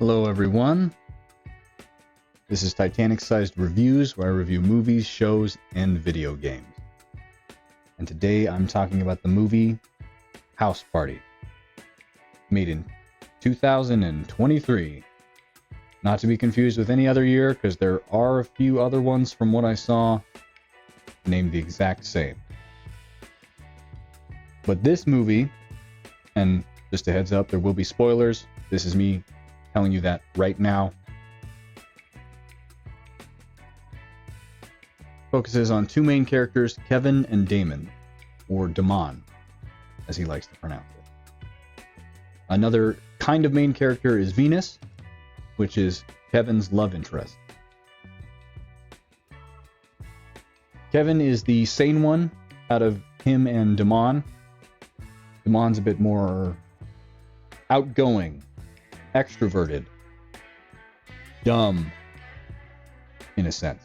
Hello everyone, this is Titanic-sized reviews where I review movies, shows, and video games. And today I'm talking about the movie House Party, made in 2023. Not to be confused with any other year, because there are a few other ones from what I saw named the exact same. But this movie, and just a heads up, there will be spoilers. This is me telling you that right now. Focuses on two main characters, Kevin and Damon, or Damon, as he likes to pronounce it. Another kind of main character is Venus, which is Kevin's love interest. Kevin is the sane one out of him and Damon. Damon's a bit more outgoing, extroverted, dumb, in a sense.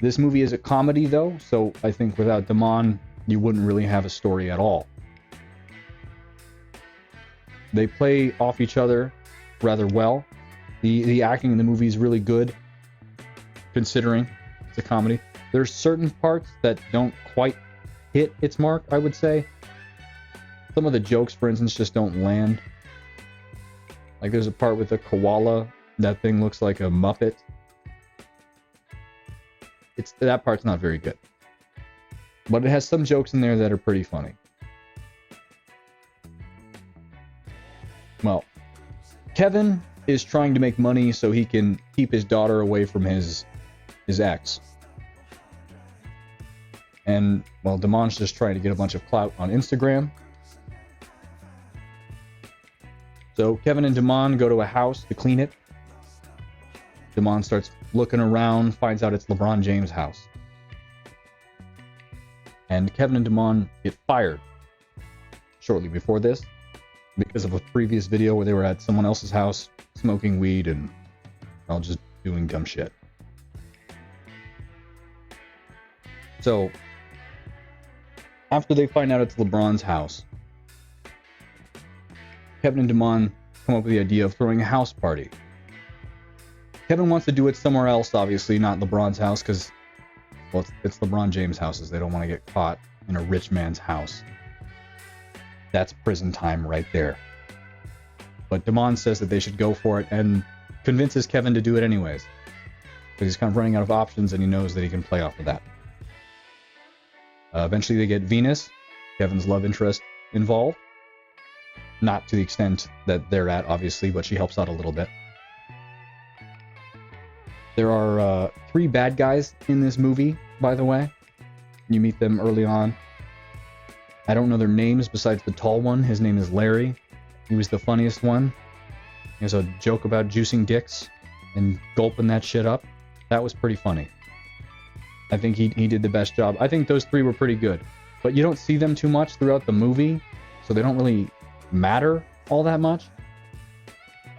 This movie is a comedy, though, so I think without Damon, you wouldn't really have a story at all. They play off each other rather well. The acting in the movie is really good, considering it's a comedy. There's certain parts that don't quite hit its mark, I would say. Some of the jokes, for instance, just don't land. Like there's a part with a koala. That thing looks like a Muppet. That part's not very good. But it has some jokes in there that are pretty funny. Well, Kevin is trying to make money so he can keep his daughter away from his ex. And, well, Damon's just trying to get a bunch of clout on Instagram. So Kevin and Damon go to a house to clean it. Damon starts looking around, finds out it's LeBron James' house. And Kevin and Damon get fired shortly before this because of a previous video where they were at someone else's house smoking weed and all just doing dumb shit. So after they find out it's LeBron's house, Kevin and Damon come up with the idea of throwing a house party. Kevin wants to do it somewhere else, obviously, not LeBron's house, because, well, it's LeBron James' houses. They don't want to get caught in a rich man's house. That's prison time right there. But Damon says that they should go for it and convinces Kevin to do it anyways, because he's kind of running out of options and he knows that he can play off of that. Eventually they get Venus, Kevin's love interest, involved. Not to the extent that they're at, obviously, but she helps out a little bit. There are 3 bad guys in this movie, by the way. You meet them early on. I don't know their names besides the tall one. His name is Larry. He was the funniest one. He has a joke about juicing dicks and gulping that shit up. That was pretty funny. I think he did the best job. I think those 3 were pretty good. But you don't see them too much throughout the movie, so they don't really matter all that much.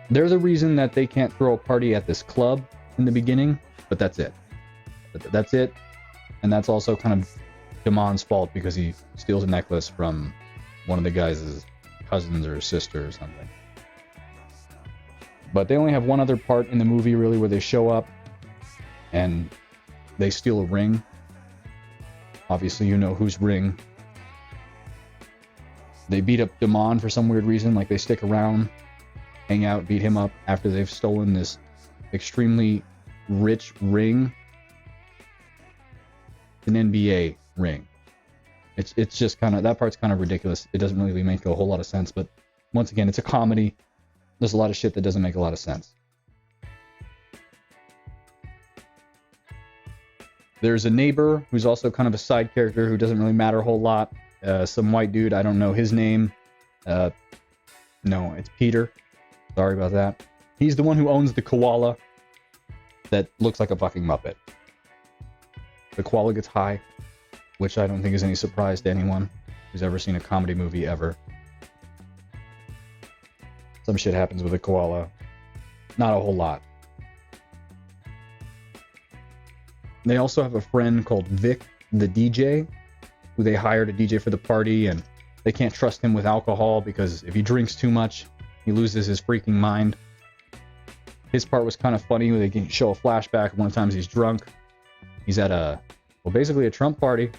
They're the reason that they can't throw a party at this club in the beginning, but that's it. That's it. And that's also kind of Damon's fault because he steals a necklace from one of the guys' cousins or sister or something. But they only have one other part in the movie, really, where they show up and they steal a ring. Obviously, you know whose ring. They beat up Damon for some weird reason, like they stick around, hang out, beat him up after they've stolen this extremely rich ring. An NBA ring. It's just kind of, that part's kind of ridiculous. It doesn't really make a whole lot of sense, but once again, it's a comedy. There's a lot of shit that doesn't make a lot of sense. There's a neighbor who's also kind of a side character who doesn't really matter a whole lot. Some white dude, I don't know his name. No, it's Peter. Sorry about that. He's the one who owns the koala that looks like a fucking Muppet. The koala gets high, which I don't think is any surprise to anyone who's ever seen a comedy movie ever. Some shit happens with a koala. Not a whole lot. They also have a friend called Vic, the DJ, who they hired to DJ for the party, and they can't trust him with alcohol because if he drinks too much, he loses his freaking mind. His part was kind of funny. They can show a flashback. One of the times he's drunk. He's at basically a Trump party,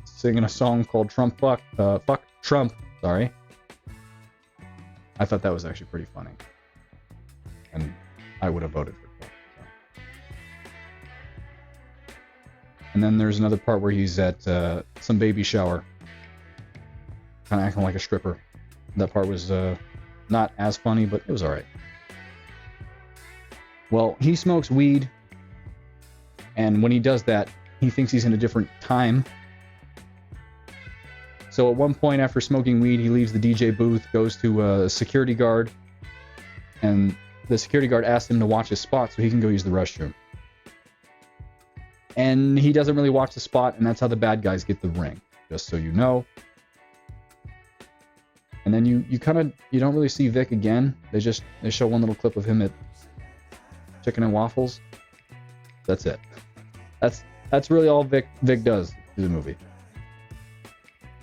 singing a song called Trump Fuck, Fuck Trump, sorry. I thought that was actually pretty funny. And I would have voted for Trump. So. And then there's another part where he's at some baby shower, kind of acting like a stripper. That part was not as funny, but it was alright. Well, he smokes weed, and when he does that, he thinks he's in a different time. So at one point after smoking weed, he leaves the DJ booth, goes to a security guard, and the security guard asks him to watch his spot so he can go use the restroom. And he doesn't really watch the spot, and that's how the bad guys get the ring, just so you know. And then you don't really see Vic again. They show one little clip of him at Chicken and Waffles. That's it. That's really all Vic does through the movie.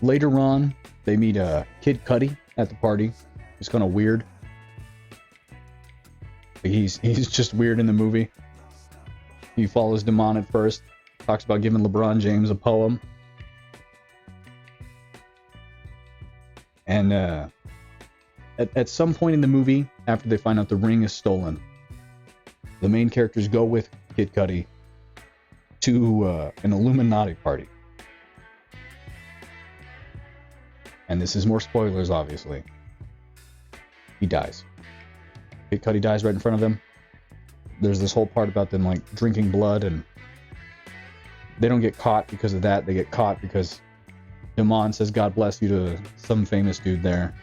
Later on, they meet Kid Cudi at the party. He's kind of weird. He's just weird in the movie. He follows Damon at first. Talks about giving LeBron James a poem. And at some point in the movie, after they find out the ring is stolen, the main characters go with Kid Cudi to an Illuminati party. And this is more spoilers, obviously. He dies. Kid Cudi dies right in front of them. There's this whole part about them like drinking blood, and they don't get caught because of that. They get caught because Damon says God bless you to some famous dude there.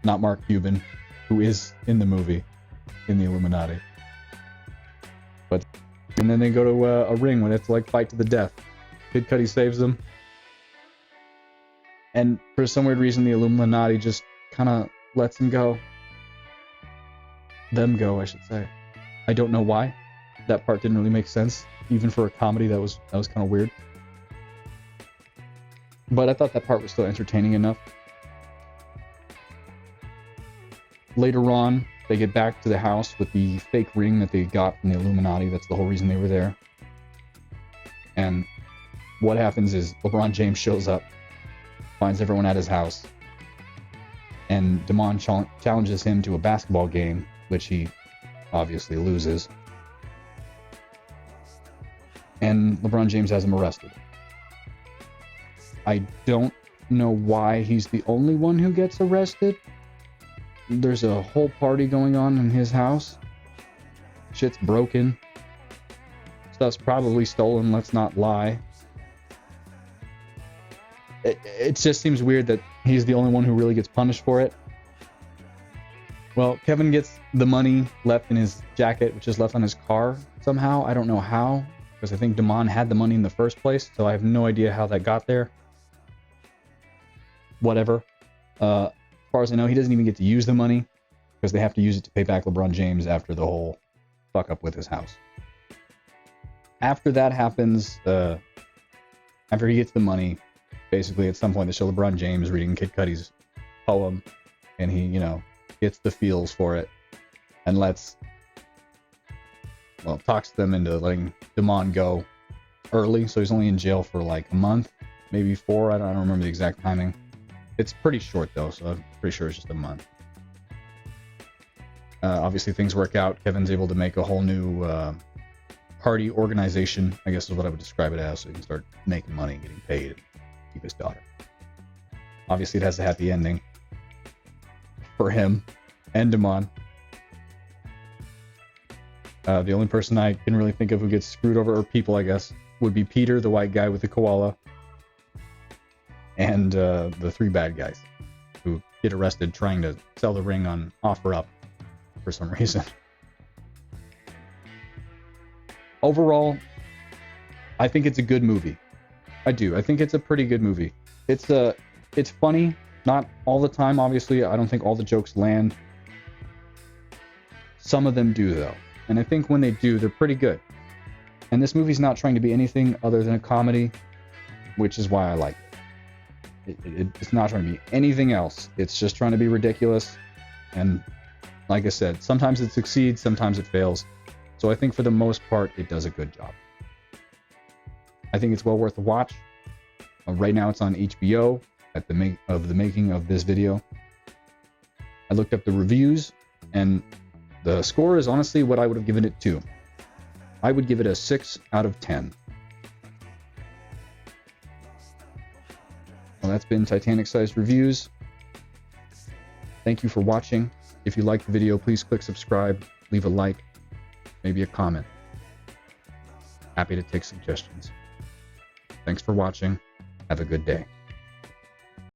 Not Mark Cuban, who is in the movie, in the Illuminati. And then they go to a ring when it's like fight to the death. Kid Cudi saves them. And for some weird reason, the Illuminati just kind of lets him go. Them go, I should say. I don't know why. That part didn't really make sense. Even for a comedy, that was kind of weird. But I thought that part was still entertaining enough. Later on, they get back to the house with the fake ring that they got from the Illuminati. That's the whole reason they were there. And what happens is LeBron James shows up, finds everyone at his house, and Damon challenges him to a basketball game, which he obviously loses. And LeBron James has him arrested. I don't know why he's the only one who gets arrested. There's a whole party going on in his house. Shit's broken. Stuff's probably stolen, let's not lie. It just seems weird that he's the only one who really gets punished for it. Well, Kevin gets the money left in his jacket, which is left on his car somehow. I don't know how, because I think Damon had the money in the first place, so I have no idea how that got there. Whatever. As far as I know, he doesn't even get to use the money because they have to use it to pay back LeBron James after the whole fuck up with his house. After that happens, after he gets the money, basically at some point they show LeBron James reading Kid Cudi's poem, and he, gets the feels for it and talks them into letting Damon go early, so he's only in jail for like a month, maybe 4. I don't remember the exact timing. It's pretty short though, so I'm pretty sure it's just a month. Obviously things work out. Kevin's able to make a whole new party organization, I guess is what I would describe it as, so he can start making money and getting paid and keep his daughter. Obviously it has a happy ending for him and Damon. The only person I can really think of who gets screwed over, or people I guess, would be Peter, the white guy with the koala, and the 3 bad guys who get arrested trying to sell the ring on OfferUp for some reason. Overall, I think it's a good movie. I do. I think it's a pretty good movie. It's funny, not all the time, obviously. I don't think all the jokes land. Some of them do, though. And I think when they do, they're pretty good. And this movie's not trying to be anything other than a comedy, which is why I like it. It's not trying to be anything else. It's just trying to be ridiculous. And Like I said, sometimes it succeeds, sometimes it fails. So I think for the most part, it does a good job. I think it's well worth a watch. Right now it's on HBO at the making of this video. I looked up the reviews, and the score is honestly what I would have given it to. I would give it a 6 out of 10. Well, that's been Titanic-sized reviews. Thank you for watching. If you liked the video, please click subscribe, leave a like, maybe a comment. Happy to take suggestions. Thanks for watching. Have a good day.